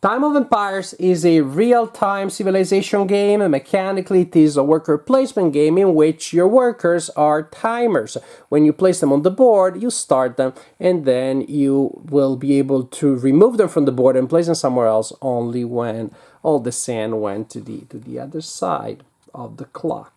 Time of Empires is a real-time civilization game, and mechanically it is a worker placement game in which your workers are timers. When you place them on the board, you start them, and then you will be able to remove them from the board and place them somewhere else only when all the sand went to the other side of the clock.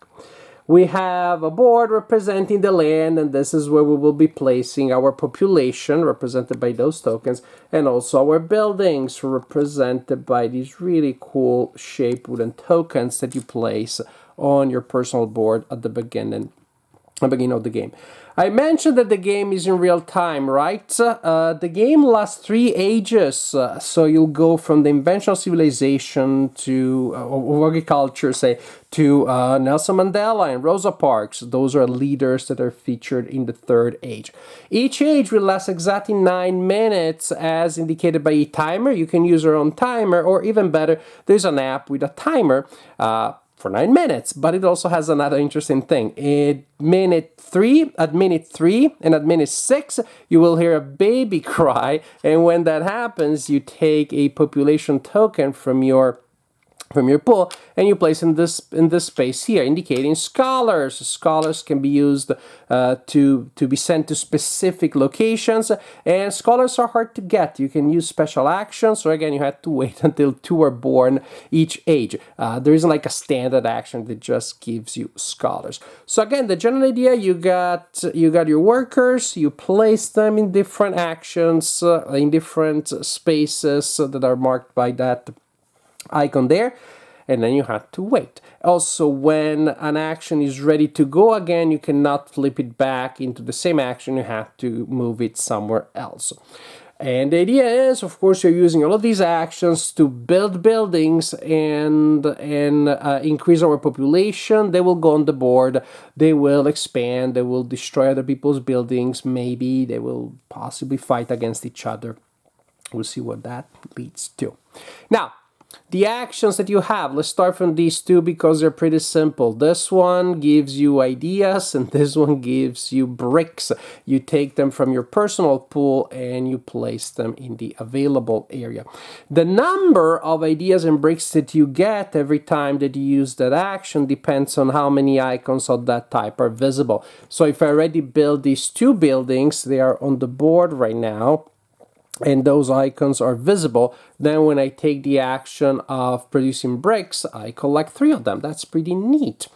We have a board representing the land, and this is where we will be placing our population, represented by those tokens, and also our buildings, represented by these really cool shaped wooden tokens that you place on your personal board at the beginning of the game. I mentioned that the game is in real time, right? The game lasts 3 ages, so you'll go from the invention of civilization to of agriculture, say, to Nelson Mandela and Rosa Parks. Those are leaders that are featured in the 3rd age. Each age will last exactly 9 minutes, as indicated by a timer. You can use your own timer, or even better, there's an app with a timer for 9 minutes, but it also has another interesting thing. At minute 3 and at minute 6, you will hear a baby cry, and when that happens, you take a population token from your pool and you place in this space here, indicating scholars. Scholars can be used to be sent to specific locations, and scholars are hard to get. You can use special actions, so again, you have to wait until 2 are born each age. There isn't like a standard action that just gives you scholars. So again, the general idea, you got your workers, you place them in different actions, in different spaces that are marked by that icon there, and then you have to wait. Also, when an action is ready to go again, you cannot flip it back into the same action. You have to move it somewhere else. And the idea is, of course, you're using all of these actions to build buildings and increase our population. They will go on the board, they will expand, they will destroy other people's buildings, maybe they will possibly fight against each other. We'll see what that leads to. Now, the actions that you have, let's start from these two because they're pretty simple. This one gives you ideas and this one gives you bricks. You take them from your personal pool and you place them in the available area. The number of ideas and bricks that you get every time that you use that action depends on how many icons of that type are visible. So if I already build these 2 buildings, they are on the board right now, and those icons are visible, then when I take the action of producing bricks, I collect 3 of them. That's pretty neat.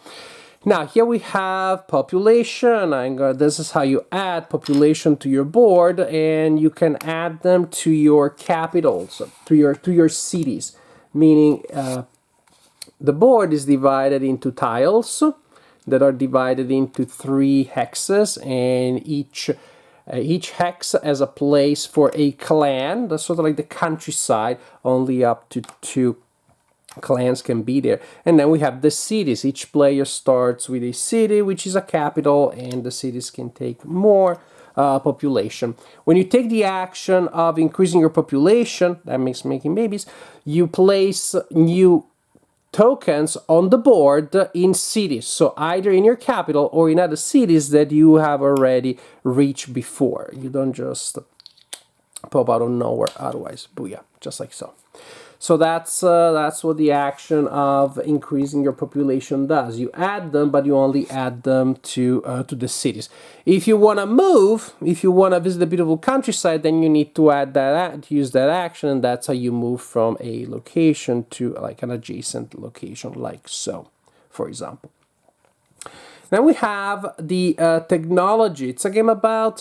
Now here we have population. This is how you add population to your board, and you can add them to your capitals, to your cities. Meaning the board is divided into tiles that are divided into 3 hexes, and each hex has a place for a clan. That's sort of like the countryside, only up to 2 clans can be there. And then we have the cities. Each player starts with a city, which is a capital, and the cities can take more population. When you take the action of increasing your population, that makes making babies, you place new tokens on the board in cities, so either in your capital or in other cities that you have already reached before. You don't just pop out of nowhere otherwise. Booyah, just like so. So that's what the action of increasing your population does. You add them, but you only add them to the cities. If you want to move, if you want to visit the beautiful countryside, then you need to use that action, and that's how you move from a location to like an adjacent location, like so, for example. Then we have the technology. It's a game about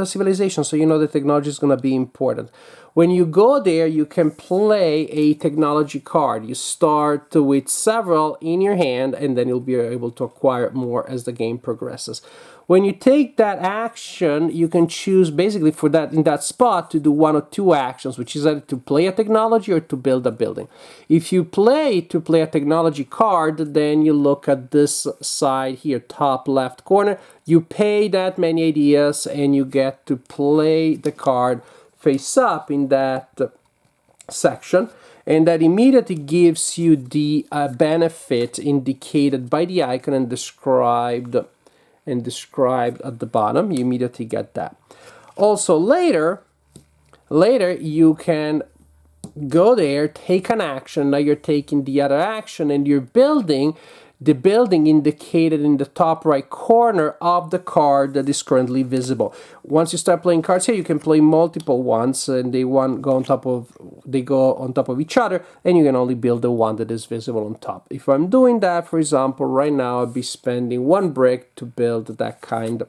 civilization, so you know the technology is going to be important. When you go there, you can play a technology card. You start with several in your hand, and then you'll be able to acquire more as the game progresses. When you take that action, you can choose basically for that in that spot to do 1 or 2 actions, which is either to play a technology or to build a building. If you play a technology card, then you look at this side here, top left corner. You pay that many ideas, and you get to play the card face up in that section, and that immediately gives you the benefit indicated by the icon and described at the bottom. You immediately get that. Also later you can go there, take an action, now you're taking the other action, and you're building the building indicated in the top right corner of the card that is currently visible. Once you start playing cards here, you can play multiple ones, and they go on top of each other, and you can only build the one that is visible on top. If I'm doing that, for example, right now, I'd be spending 1 brick to build that kind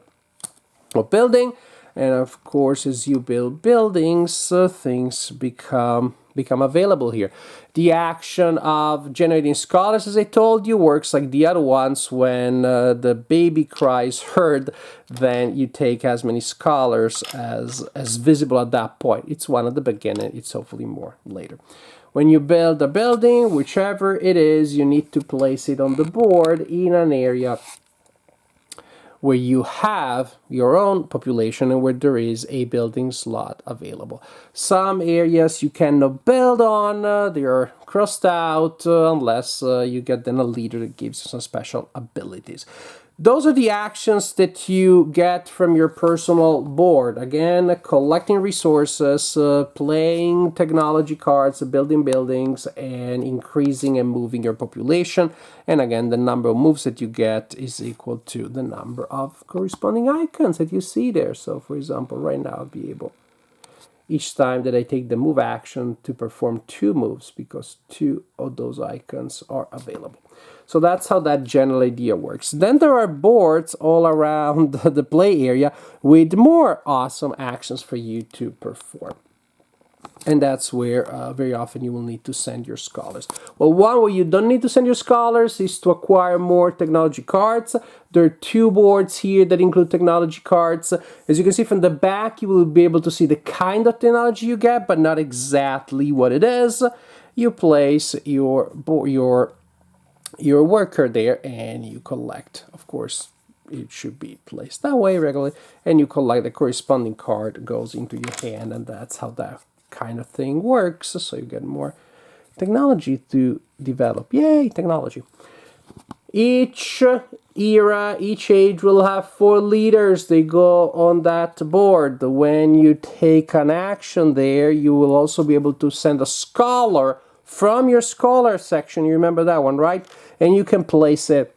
of building. And of course, as you build buildings, things become available here. The action of generating scholars, as I told you, works like the other ones. When the baby cry is heard, then you take as many scholars as visible at that point. It's one at the beginning, it's hopefully more later. When you build a building, whichever it is, you need to place it on the board in an area where you have your own population and where there is a building slot available. Some areas you cannot build on, they are crossed out unless you get then a leader that gives you some special abilities. Those are the actions that you get from your personal board. Again, collecting resources, playing technology cards, building buildings, and increasing and moving your population. And again, the number of moves that you get is equal to the number of corresponding icons that you see there. So, for example, right now I'll be able, each time that I take the move action, to perform 2 moves because 2 of those icons are available. So that's how that general idea works. Then there are boards all around the play area with more awesome actions for you to perform. And that's where very often you will need to send your scholars. Well, one where you don't need to send your scholars is to acquire more technology cards. There are 2 boards here that include technology cards. As you can see from the back, you will be able to see the kind of technology you get, but not exactly what it is. You place your worker there and you collect. Of course, it should be placed that way regularly, and you collect the corresponding card, goes into your hand, and that's how that kind of thing works. So you get more technology to develop. Yay, technology. Each era, each age will have 4 leaders. They go on that board. When you take an action there, you will also be able to send a scholar from your scholar section. You remember that one, right? And you can place it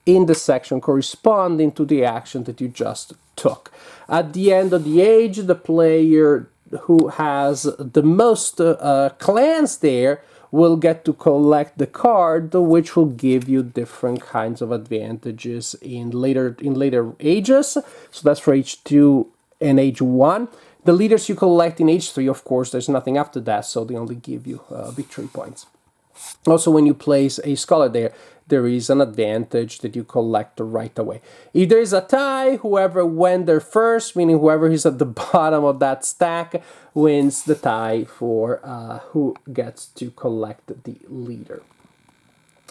in the section corresponding to the action that you just took. At the end of the age, the player who has the most clans there will get to collect the card, which will give you different kinds of advantages in later ages. So that's for age 2 and age 1. The leaders you collect in age 3, of course, there's nothing after that, so they only give you victory points. Also, when you place a scholar there, there is an advantage that you collect right away. If there is a tie, whoever went there first, meaning whoever is at the bottom of that stack, wins the tie for who gets to collect the leader.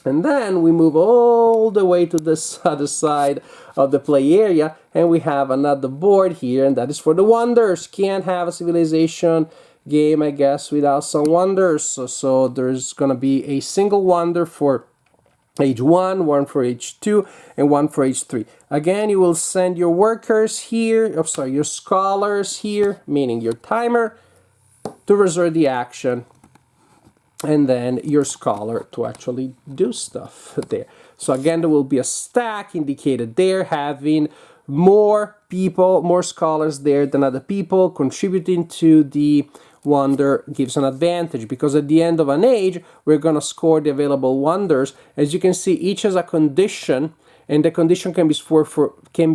And then we move all the way to this other side of the play area, and we have another board here, and that is for the wonders. Can't have a civilization game, I guess, without some wonders. So there's going to be a single wonder for age 1, 1 for age 2, and 1 for age 3. Again, you will send your workers here, your scholars here, meaning your timer, to reserve the action, and then your scholar to actually do stuff there. So again, there will be a stack indicated there, having more people, more scholars there than other people, contributing to the wonder gives an advantage, because at the end of an age, we're going to score the available wonders. As you can see, each has a condition, and the condition can be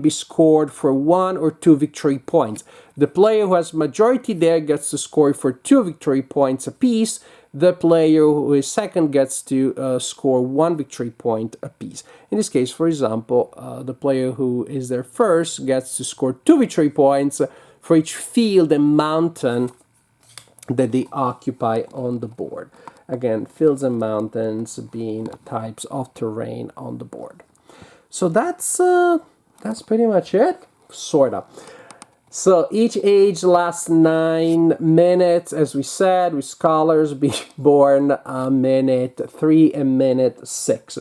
scored for 1 or 2 victory points. The player who has majority there gets to score for 2 victory points apiece. The player who is second gets to score 1 victory point apiece. In this case, for example, the player who is there first gets to score 2 victory points for each field and mountain that they occupy on the board. Again, fields and mountains being types of terrain on the board. So that's pretty much it, sorta. So each age lasts 9 minutes, as we said, with scholars being born minute 3 and minute 6.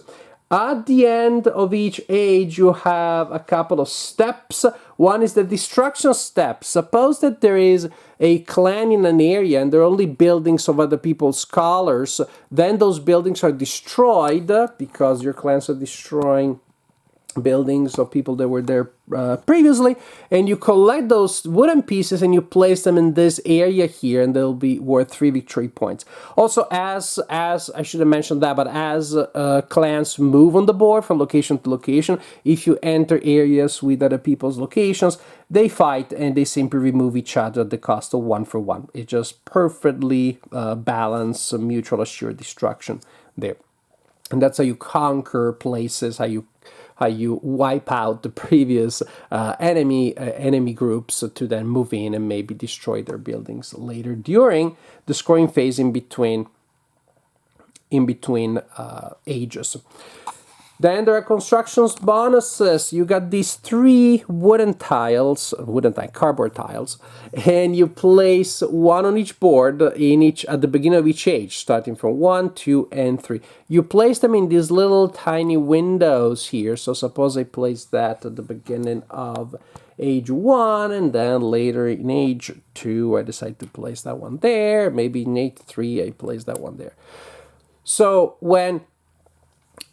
At the end of each age, you have a couple of steps. One is the destruction step. Suppose that there is a clan in an area and there are only buildings of other people's scholars. Then those buildings are destroyed because your clans are destroying buildings of people that were there previously, and you collect those wooden pieces and you place them in this area here, and they'll be worth 3 victory points. Also, as I should have mentioned that, but as clans move on the board from location to location, if you enter areas with other people's locations, they fight and they simply remove each other at the cost of 1 for 1. It just perfectly balanced mutual assured destruction there. And that's how you conquer places, how you wipe out the previous enemy groups to then move in and maybe destroy their buildings later during the scoring phase in between ages. Then there are constructions bonuses. You got these 3 cardboard tiles, and you place one on each board at the beginning of each age, starting from 1, 2, and 3. You place them in these little tiny windows here. So suppose I place that at the beginning of age 1, and then later in age 2, I decide to place that one there. Maybe in age 3, I place that one there. So when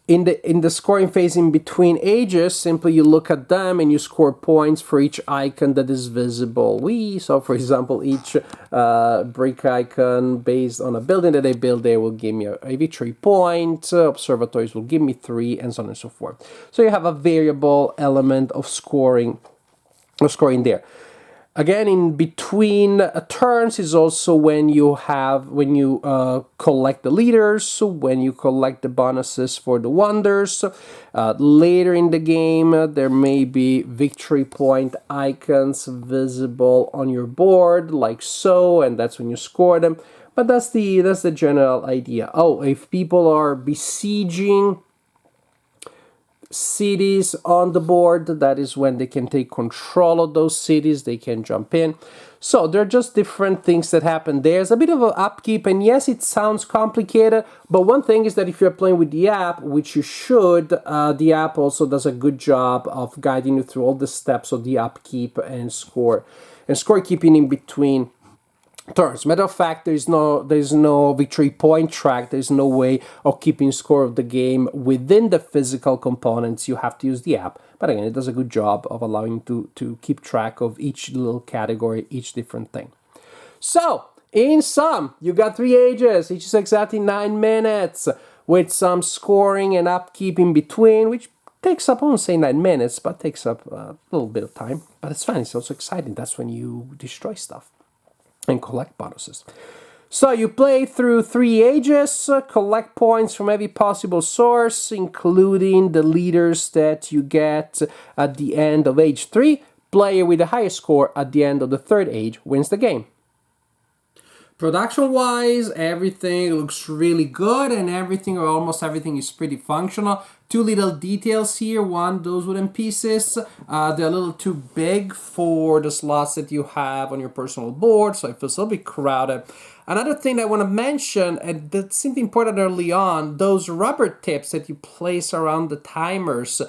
in the scoring phase in between ages, simply you look at them and you score points for each icon that is visible. So for example, each brick icon based on a building that I build there will give me a victory point. Observatories will give me 3, and so on and so forth. So you have a variable element of scoring there. Again, in between turns is also when you collect the leaders, when you collect the bonuses for the wonders. Later in the game, there may be victory point icons visible on your board, like so, and that's when you score them. But that's the general idea. Oh, if people are besieging cities on the board, that is when they can take control of those cities, they can jump in. So they're just different things that happen. There's a bit of an upkeep, and yes, it sounds complicated, but one thing is that if you're playing with the app, which you should, the app also does a good job of guiding you through all the steps of the upkeep and score keeping in between turns. Matter of fact, there's no victory point track. There's no way of keeping score of the game within the physical components. You have to use the app. But again, it does a good job of allowing you to keep track of each little category, each different thing. So, in sum, you got 3 ages. Each is exactly 9 minutes with some scoring and upkeep in between, which takes up, I won't say 9 minutes, but takes up a little bit of time. But it's fun. It's also exciting. That's when you destroy stuff and collect bonuses. So you play through 3 ages, collect points from every possible source, including the leaders that you get at the end of age 3. Player with the highest score at the end of the 3rd age wins the game. Production-wise, everything looks really good, and everything, or almost everything, is pretty functional. 2 little details here. One, those wooden pieces, they're a little too big for the slots that you have on your personal board, so it feels a little bit crowded. Another thing I want to mention, and that seemed important early on, those rubber tips that you place around the timers,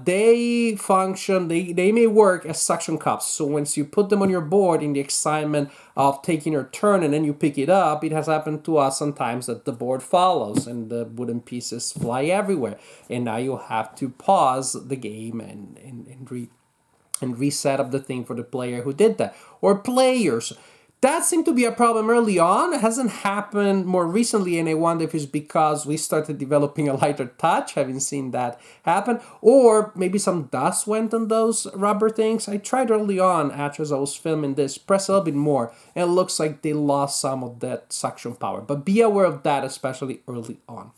they function, they may work as suction cups. So once you put them on your board in the excitement of taking your turn and then you pick it up, it has happened to us sometimes that the board follows and the wooden pieces fly everywhere. And now you have to pause the game and reset up the thing for the player who did that. Or players. That seemed to be a problem early on. It hasn't happened more recently, and I wonder if it's because we started developing a lighter touch, having seen that happen, or maybe some dust went on those rubber things. I tried early on, actually, as I was filming this, press a little bit more, and it looks like they lost some of that suction power. But be aware of that, especially early on.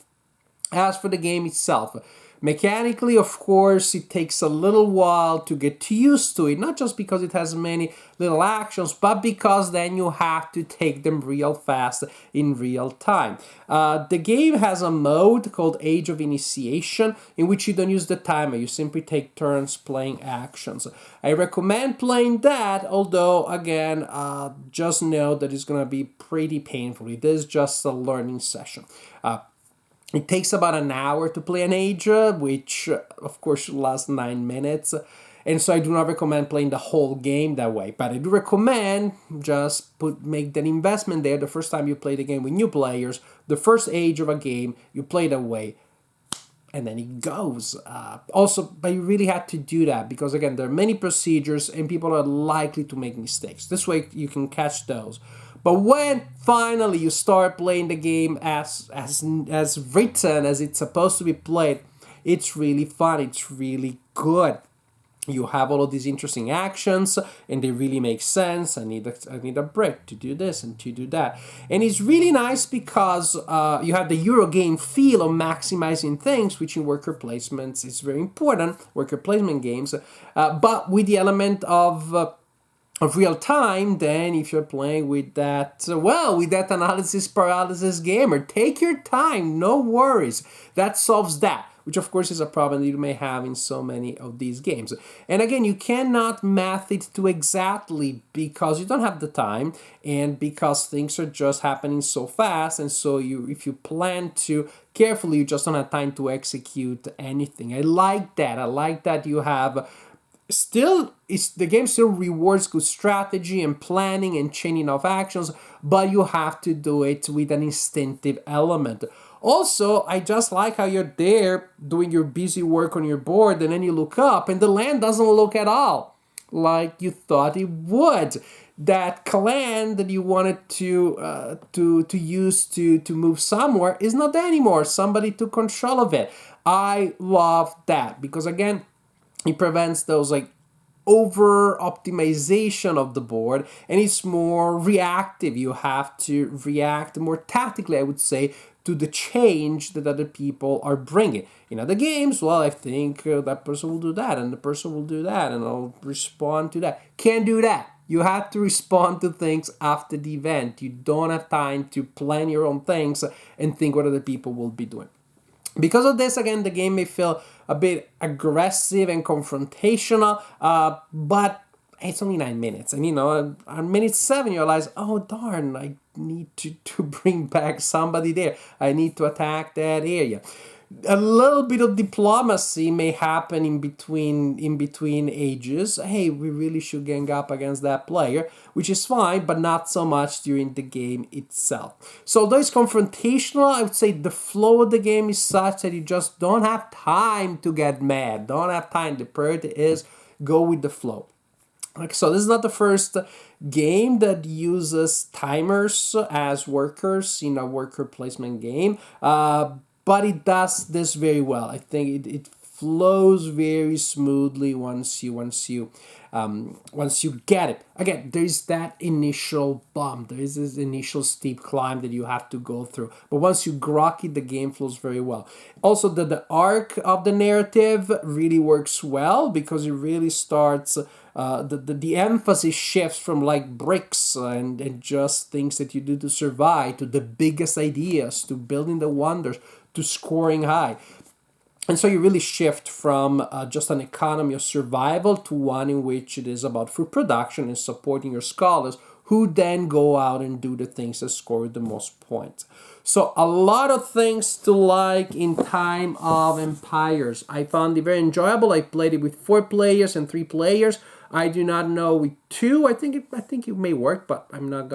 As for the game itself, mechanically, of course, it takes a little while to get used to it, not just because it has many little actions, but because then you have to take them real fast in real time. The game has a mode called Age of Initiation, in which you don't use the timer, you simply take turns playing actions. I recommend playing that, although, again, just know that it's going to be pretty painful. It is just a learning session. It takes about an hour to play an age, which of course lasts 9 minutes. And so I do not recommend playing the whole game that way. But I do recommend just make that investment there the first time you play the game with new players. The first age of a game, you play that way, and then it goes. Also, but you really have to do that because, again, there are many procedures and people are likely to make mistakes. This way you can catch those. But when finally you start playing the game as written, as it's supposed to be played, it's really fun. It's really good. You have all of these interesting actions and they really make sense. I need a break to do this and to do that. And it's really nice because you have the Eurogame feel of maximizing things, which in worker placements is very important, worker placement games, but with the element of real time. Then if you're playing with that, with that analysis paralysis gamer, take your time, no worries. That solves that, which of course is a problem that you may have in so many of these games. And again, you cannot math it to exactly because you don't have the time and because things are just happening so fast. And so if you plan to carefully, you just don't have time to execute anything. I like that. I like that you have the game still rewards good strategy and planning and chaining of actions, but you have to do it with an instinctive element. Also, I just like how you're there doing your busy work on your board and then you look up and the land doesn't look at all like you thought it would. That clan that you wanted to use to move somewhere is not there anymore. Somebody took control of it. I love that because, again, it prevents those over optimization of the board and it's more reactive. You have to react more tactically, I would say, to the change that other people are bringing. In other games, I think that person will do that and the person will do that and I'll respond to that. Can't do that. You have to respond to things after the event. You don't have time to plan your own things and think what other people will be doing. Because of this, again, the game may feel a bit aggressive and confrontational, but it's only 9 minutes. And, on minute 7, you realize, oh, darn, I need to bring back somebody there. I need to attack that area. A little bit of diplomacy may happen in between ages. Hey, we really should gang up against that player, which is fine, but not so much during the game itself. So although it's confrontational, I would say the flow of the game is such that you just don't have time to get mad. Don't have time. The priority is go with the flow. So this is not the first game that uses timers as workers in a worker placement game. But it does this very well. I think it flows very smoothly once you get it. Again, there is that initial bump. There is this initial steep climb that you have to go through. But once you grok it, the game flows very well. Also, the arc of the narrative really works well because it really starts. The emphasis shifts from bricks and just things that you do to survive to the biggest ideas to building the wonders to scoring high. And so you really shift from just an economy of survival to one in which it is about food production and supporting your scholars who then go out and do the things that score the most points. So a lot of things to like in Time of Empires. I found it very enjoyable. I played it with 4 players and 3 players. I do not know with 2. I think it may work, but I'm not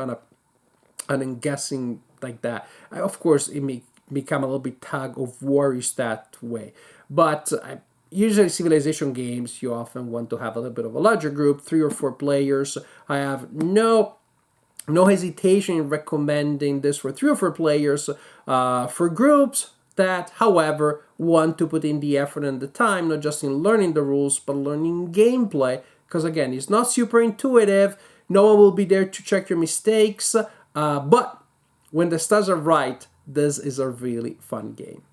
I'm guessing like that. Of course, it may become a little bit tug of war-ish that way. But usually Civilization games, you often want to have a little bit of a larger group, 3 or 4 players. I have no hesitation in recommending this for 3 or 4 players. For groups that, however, want to put in the effort and the time, not just in learning the rules, but learning gameplay. Because again, it's not super intuitive. No one will be there to check your mistakes. But when the stars are right, this is a really fun game.